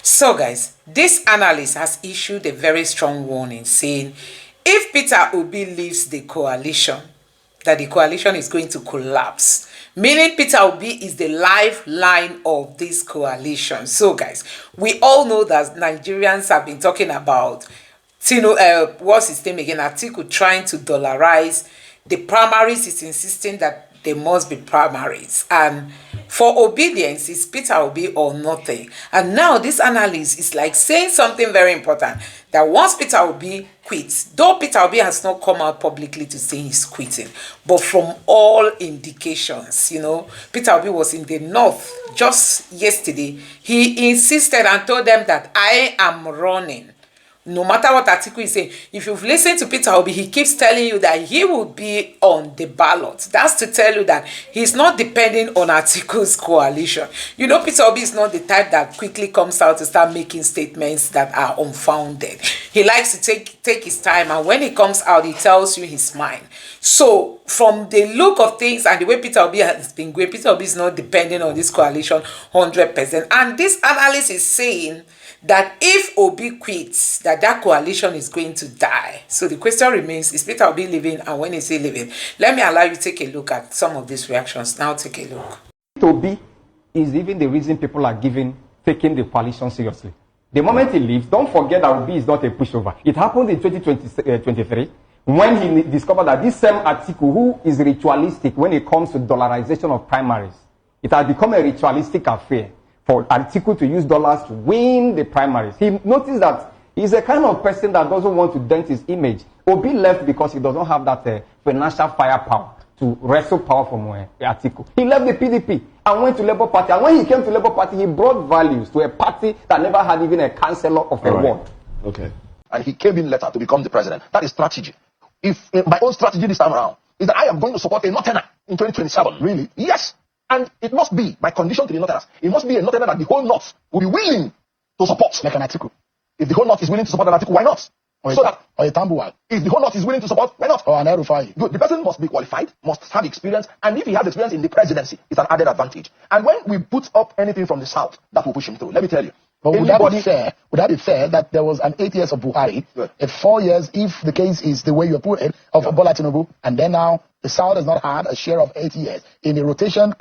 So guys, this analyst has issued a very strong warning saying if Peter Obi leaves the coalition, that the coalition is going to collapse. Meaning Peter Obi is the lifeline of this coalition. So guys, we all know that Nigerians have been talking about what's his name again? Atikus trying to dollarize the primaries. Is insisting that there must be primaries, and for obedience it's Peter Obi or nothing. And now this analyst is like saying something very important, that once Peter Obi quits, though Peter Obi has not come out publicly to say he's quitting, but from all indications, Peter Obi was in the north just yesterday. He insisted and told them that I am running. No matter what Atikus is saying, if you've listened to Peter Obi, he keeps telling you that he will be on the ballot. That's to tell you that he's not depending on Atikus' coalition. Peter Obi is not the type that quickly comes out to start making statements that are unfounded. He likes to take his time, and when he comes out, he tells you his mind. So, from the look of things and the way Peter Obi has been going, Peter Obi is not depending on this coalition 100%. And this analyst is saying that if Obi quits, that coalition is going to die. So the question remains, is Peter Obi leaving, and when is he leaving? Let me allow you to take a look at some of these reactions. Now take a look. Obi is even the reason people are taking the coalition seriously. The moment he leaves, don't forget that Obi is not a pushover. It happened in 2023 when he discovered that this same Atiku, who is ritualistic when it comes to dollarization of primaries, it has become a ritualistic affair for Atiku to use dollars to win the primaries. He noticed that he's a kind of person that doesn't want to dent his image. Obi left because he doesn't have that financial firepower to wrestle power from Atiku. He left the PDP and went to Labour Party. And when he came to Labour Party, he brought values to a party that never had even a councillor of a ward. Okay. And he came in later to become the president. That is strategy. If my own strategy this time around is that I am going to support a Northerner in 2027. Really? Yes. And it must be, by condition to the Northerners, it must be a Northerner that the whole North will be willing to support, like an Atiku. If the whole North is willing to support an Atiku, why not? Or a Tambuwal. If the whole North is willing to support, why not? Or an El-Rufai. Good. The person must be qualified, must have experience, and if he has experience in the presidency, it's an added advantage. And when we put up anything from the South, that will push him through. Let me tell you. But would that be fair that there was an 8 years of Buhari, 4 years, if the case is the way you put it, of Bola Tinubu, and then now the South has not had a share of 8 years in the rotation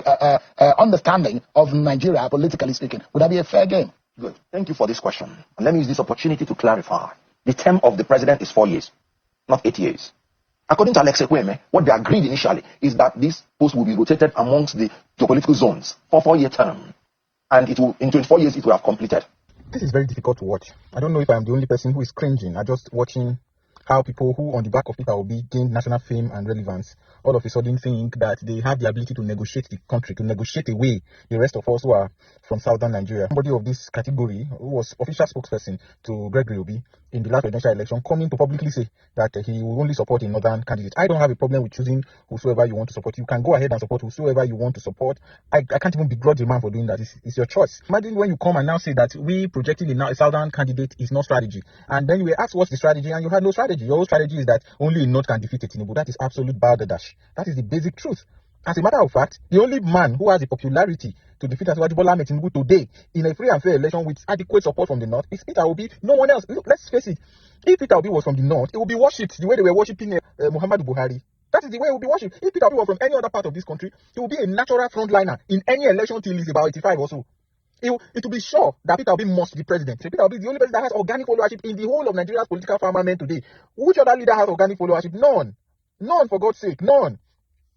understanding of Nigeria, politically speaking? Would that be a fair game? Good. Thank you for this question. And let me use this opportunity to clarify. The term of the president is 4 years, not 8 years. According to Alex Ekweme, what they agreed initially is that this post will be rotated amongst the geopolitical zones for 4-year term. And it will, in 24 years, it will have completed. This is very difficult to watch. I don't know if I'm the only person who is cringing at just watching how people who on the back of Peter Obi gained national fame and relevance all of a sudden think that they have the ability to negotiate the country, to negotiate away the rest of us who are from southern Nigeria. Somebody of this category, who was official spokesperson to Gregory Obi in the last presidential election, coming to publicly say that he will only support a northern candidate. I don't have a problem with choosing whosoever you want to support. You can go ahead and support whosoever you want to support. I can't even begrudge a man for doing that. It's your choice. Imagine when you come and now say that we projecting a southern candidate is not strategy. And then you were asked what's the strategy, and you had no strategy. Your whole strategy is that only a north can defeat a Tinubu. That is absolute balderdash. That is the basic truth. As a matter of fact, the only man who has the popularity to defeat Asiwaju Bola Ahmed Tinubu today in a free and fair election with adequate support from the north is Peter Obi. No one else. Look, let's face it. If Peter Obi was from the north, it would be worshipped the way they were worshipping Muhammadu Buhari. That is the way it would be worshipped. If Peter Obi was from any other part of this country, he would be a natural frontliner in any election till he's about 85 or so. It will be sure that Peter Obi must be president. So Peter Obi is the only person that has organic followership in the whole of Nigeria's political firmament today. Which other leader has organic followership? None. None, for God's sake. None.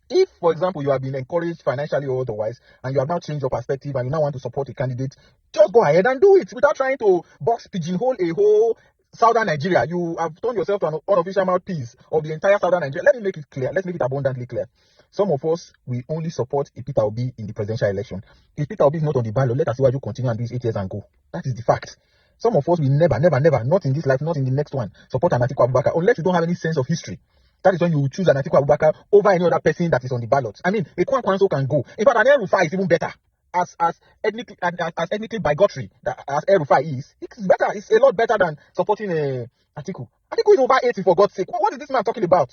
If, for example, you have been encouraged financially or otherwise, and you have now changed your perspective and you now want to support a candidate, just go ahead and do it without trying to pigeonhole a whole southern Nigeria. You have turned yourself to an unofficial mouthpiece of the entire southern Nigeria. Let me make it clear. Let's make it abundantly clear. Some of us, we only support a Peter Obi in the presidential election. If Peter Obi is not on the ballot, let us see why you continue and do this 8 years and go. That is the fact. Some of us will never, not in this life, not in the next one, support an Atiku Abubakar, unless you don't have any sense of history. That is when you choose an Atiku Abubakar over any other person that is on the ballot. I mean, a Kwankwanso can go. In fact, an El-Rufai is even better. As ethnically bigotry as El-Rufai is, it's better. It's a lot better than supporting Atiku. Atiku is over 80, for God's sake. What is this man talking about?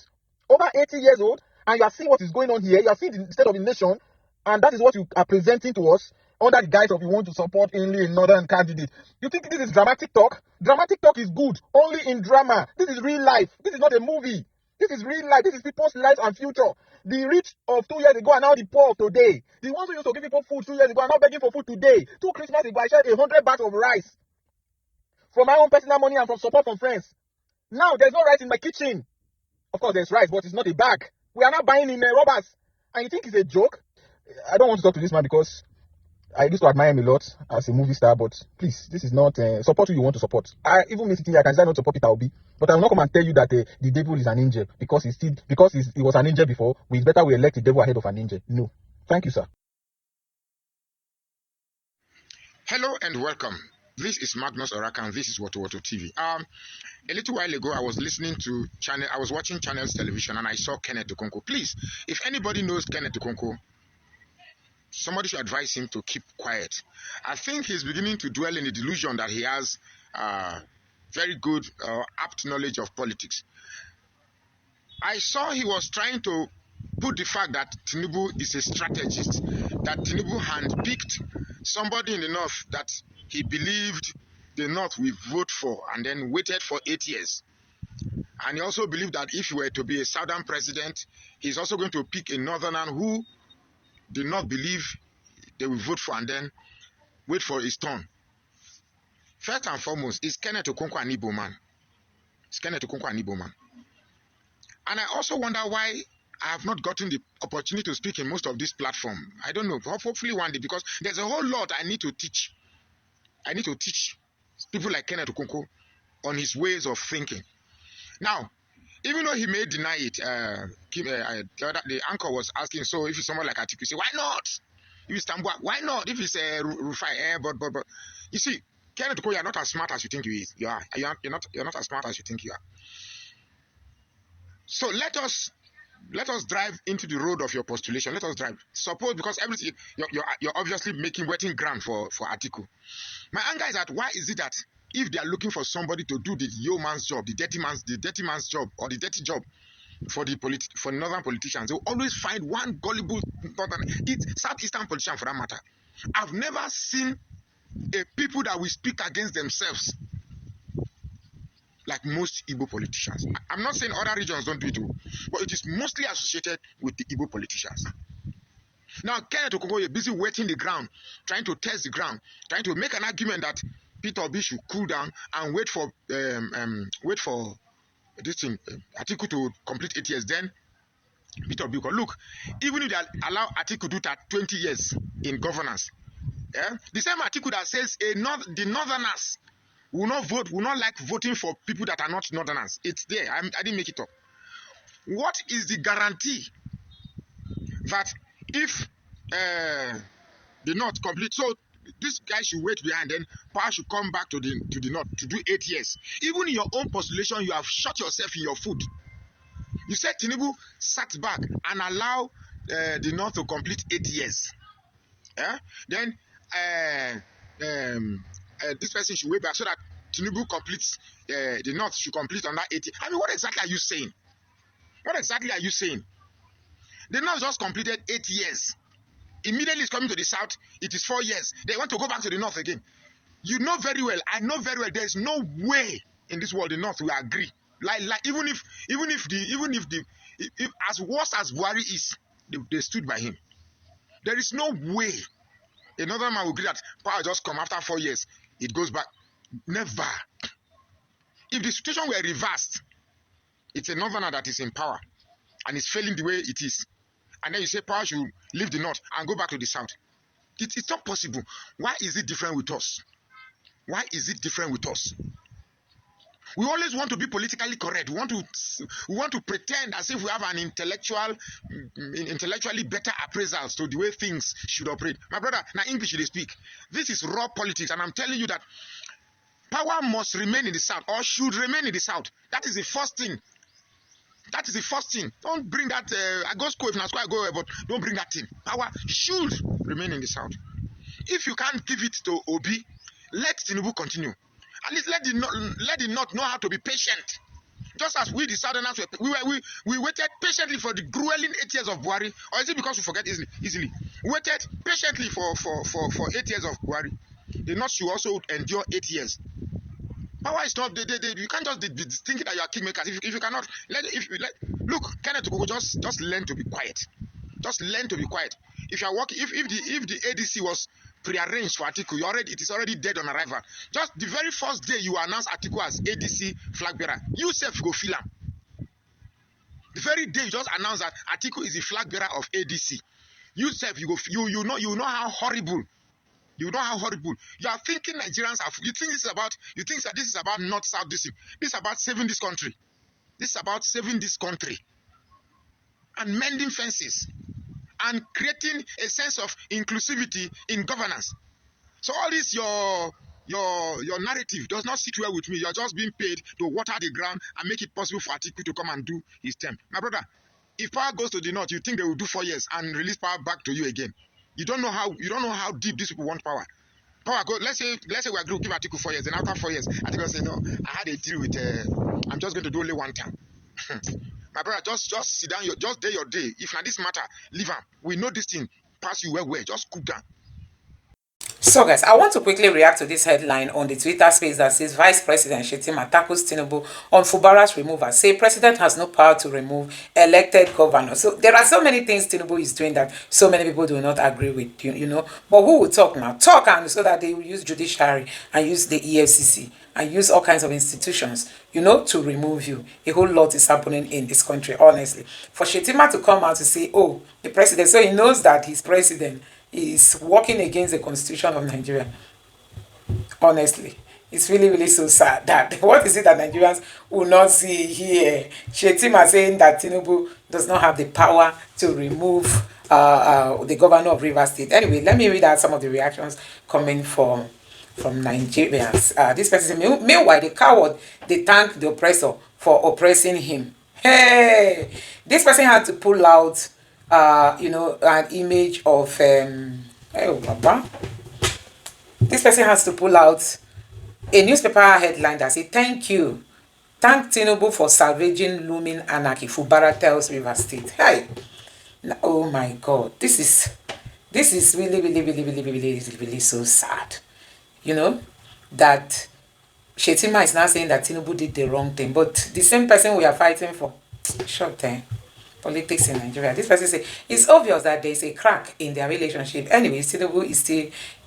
Over 80 years old, and you are seeing what is going on here. You are seeing the state of the nation, and that is what you are presenting to us. under the guise of you want to support only a northern candidate. You think this is dramatic talk? Dramatic talk is good only in drama. This is real life. This is not a movie. This is real life. This is people's lives and future. The rich of 2 years ago are now the poor of today. The ones who used to give people food 2 years ago are now begging for food today. 2 Christmas ago, I shared 100 bags of rice from my own personal money and from support from friends. Now there's no rice in my kitchen. Of course, there's rice, but it's not a bag. We are now buying in robbers. And you think it's a joke? I don't want to talk to this man because I used to admire him a lot as a movie star, but please, this is not support who you want to support. Even me sitting here, I can still not support Peter Obi, but I will not come and tell you that the devil is an angel because he was an angel before. It's better we elect the devil ahead of an angel. No, thank you, sir. Hello and welcome. This is Magnus Oraka and this is Woto TV. A little while ago, I was watching Channels Television and I saw Kenneth Okonkwo. Please, if anybody knows Kenneth Okonkwo, somebody should advise him to keep quiet. I think he's beginning to dwell in the delusion that he has very good, apt knowledge of politics. I saw he was trying to put the fact that Tinubu is a strategist, that Tinubu handpicked somebody in the north that he believed the north will vote for and then waited for 8 years. And he also believed that if he were to be a southern president, he's also going to pick a northerner who did not believe they will vote for and then wait for his turn. First and foremost, is Kenneth Okonkwo an Igbo man? Is Kenneth Okonkwo an Igbo man? And I also wonder why I have not gotten the opportunity to speak in most of this platform. I don't know. Hopefully one day, because there's a whole lot I need to teach. I need to teach people like Kenneth Okonkwo on his ways of thinking. Now, even though he may deny it, the anchor was asking, so if it's someone like Atikus, say, why not? If it's Tambua, why not? If it's Rufai, but you see, Kenneth Okonkwo, you're not as smart as you think you is. You're not as smart as you think you are. So let us drive into the road of your postulation. Let us drive. Suppose, because everything you're obviously wetting ground for Atiku. My anger is that why is it that if they are looking for somebody to do the yeoman's job, the dirty man's job, or the dirty job for northern politicians, they will always find one gullible southeastern politician for that matter. I've never seen a people that will speak against themselves like most Igbo politicians. I'm not saying other regions don't do it, but it is mostly associated with the Igbo politicians. Now, Kenneth Okonkwo is busy wetting the ground, trying to test the ground, trying to make an argument that Peter Obi should cool down and wait for this thing, Atiku to complete 8 years. Then Peter Obi will look, even if they allow Atiku to do that 20 years in governance, the same Atiku that says the northerners will not like voting for people that are not northerners. It's there. I didn't make it up. What is the guarantee that if the north complete, so this guy should wait behind, then power should come back to the north to do 8 years? Even in your own postulation, you have shot yourself in your foot. You said Tinubu sat back and allow the north to complete 8 years. Then this person should wait back so that Tinubu completes, the north should complete on that 80. I mean, what exactly are you saying? What exactly are you saying? The north just completed 8 years. Immediately it's coming to the south, it is 4 years. They want to go back to the north again. You know very well, I know very well, there's no way in this world the north will agree. Like even if as worse as Buhari is, they stood by him. There is no way another man will agree that power just come after 4 years. It goes back. Never. If the situation were reversed, it's a northerner that is in power and is failing the way it is. And then you say power should leave the north and go back to the south. It's not possible. Why is it different with us? Why is it different with us? We always want to be politically correct. We want to pretend as if we have an intellectually better appraisals to the way things should operate. My brother, now English they speak. This is raw politics, and I'm telling you that power must remain in the south or should remain in the south. That is the first thing. That is the first thing. Don't bring that. I go school if not school I go, but don't bring that thing. Power should remain in the south. If you can't give it to Obi, let Tinubu continue. At least let the north know how to be patient. Just as we the Southerners we waited patiently for the grueling 8 years of Buhari, or is it because we forget easily? We waited patiently for 8 years of Buhari. The North should also endure 8 years. Power is not you can't just be thinking that you are kingmakers. If you cannot look, Kenneth Okonkwo, just learn to be quiet. Just learn to be quiet. If you are working, if the ADC was prearranged for Atiku, it is already dead on arrival. Just the very first day you announce Atiku as ADC flag bearer, you self go feel him. The very day you just announce that Atiku is the flag bearer of ADC, you self you know how horrible. You know how horrible. You are thinking Nigerians have. You think that this is about North South. This is about saving this country. This is about saving this country and mending fences and creating a sense of inclusivity in governance. So all this your narrative does not sit well with me. You are just being paid to water the ground and make it possible for Atiku to come and do his term. My brother, if power goes to the North, you think they will do 4 years and release power back to you again. You don't know how deep these people want power. Power go. Let's say we are going to give Atiku 4 years, and after 4 years, Atiku will say, no, I had a deal with. I'm just going to do only one time. My brother, just sit down. Just day your day. If not this matter, leave him. We know this thing pass you well. Just cool down. So guys, I want to quickly react to this headline on the Twitter space that says Vice President Shetima tackles Tinubu on Fubara's removal. Say President has no power to remove elected governor. So there are so many things Tinubu is doing that so many people do not agree with, you know. But who will talk now? Talk, and so that they will use judiciary and use the EFCC and use all kinds of institutions, you know, to remove you. A whole lot is happening in this country, honestly. For Shetima to come out to say, oh, the president, so he knows that his president is working against the constitution of Nigeria. Honestly, it's really, really so sad that what is it that Nigerians will not see here? Shetima saying that Tinubu does not have the power to remove the governor of Rivers State. Anyway, let me read out some of the reactions coming from Nigerians. This person says, meanwhile, the coward, they thank the oppressor for oppressing him. Hey, this person had to pull out you know, an image of this person has to pull out a newspaper headline that says, thank Tinubu for salvaging looming anarchy, Fubara tells River State. Hey, oh my God, this is really, really, really, really, really, really, really so sad, you know, that Shetima is now saying that Tinubu did the wrong thing, but the same person we are fighting for, short time. Politics in Nigeria. This person say it's obvious that there is a crack in their relationship. Anyway, Tinubu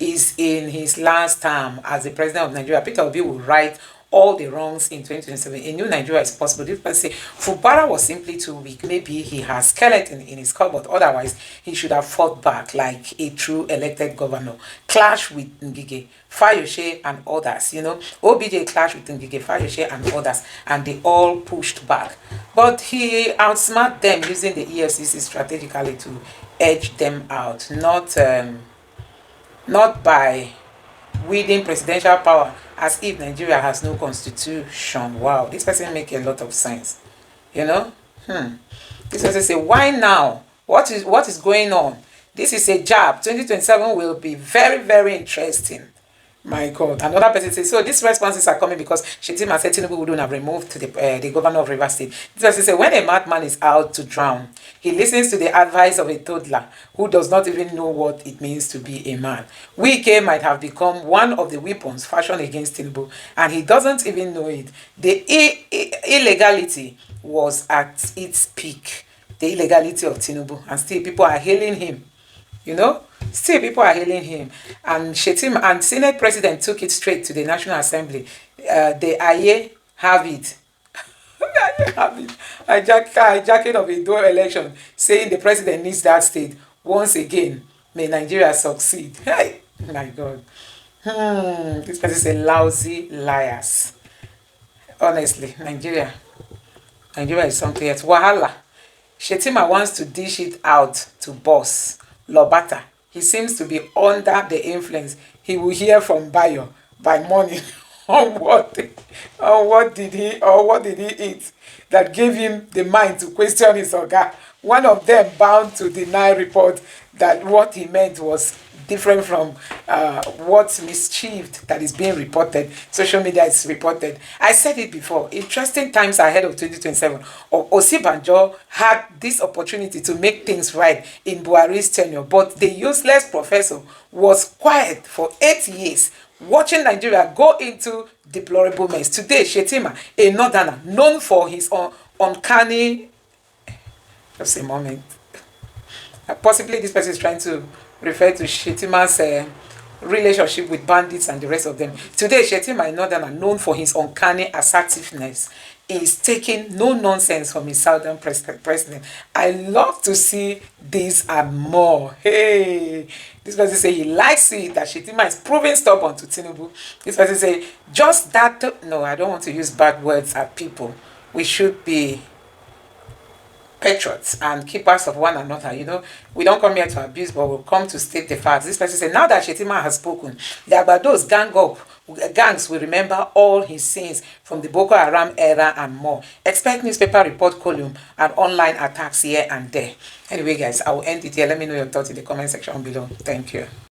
is in his last term as the president of Nigeria. Peter Obi will right all the wrongs in 2027. A new Nigeria is possible. This person say Fubara was simply too weak. Maybe he has skeleton in his cupboard. Otherwise, he should have fought back like a true elected governor. Clash with Ngige, Fayose and others. You know, OBJ clashed with Ngige, Fayose and others, and they all pushed back. But he outsmarted them using the EFCC strategically to edge them out, not by wielding presidential power as if Nigeria has no constitution. Wow, this person make a lot of sense, you know. This person say, why now? What is going on? This is a jab. 2027 will be very, very interesting. My God. Another person says, so these responses are coming because Shetima said Tinubu wouldn't have removed the governor of Rivers State. This person says, when a madman is out to drown, he listens to the advice of a toddler who does not even know what it means to be a man. Wike might have become one of the weapons fashioned against Tinubu, and he doesn't even know it. The illegality was at its peak. The illegality of Tinubu, and still people are hailing him. You know, still people are hailing him. And Shetima and Senate President took it straight to the National Assembly. The Aye have it. Hijacking of a dual election, saying the president needs that state. Once again, may Nigeria succeed. Hey, my God. This person is a lousy liars. Honestly, Nigeria is something else. Wahala. Shetima wants to dish it out to boss Lobata. He seems to be under the influence. He will hear from Bayo by morning on what did he eat that gave him the mind to question his oga. One of them bound to deny report that what he meant was different from what's mischieved that is being reported. Social media is reported. I said it before. Interesting times ahead of 2027. Osibanjo had this opportunity to make things right in Buhari's tenure, but the useless professor was quiet for 8 years, watching Nigeria go into deplorable mess. Today, Shetima, a northerner known for his uncanny. Just a moment. Possibly this person is trying to refer to Shetima's relationship with bandits and the rest of them. Today, Shetima, a northerner known for his uncanny assertiveness, is taking no nonsense from his southern president. I love to see this and more. Hey, this person say he likes it that Shetima is proving stubborn to Tinubu. This person say just that. No, I don't want to use bad words at people. We should be patriots and keepers of one another. You know, we don't come here to abuse, but we'll come to state the facts. This person said, now that Shetima has spoken, the Agbados gangs will remember all his sins from the Boko Haram era and more. Expect newspaper report column and online attacks here and there. Anyway, guys, I will end it here. Let me know your thoughts in the comment section below. Thank you.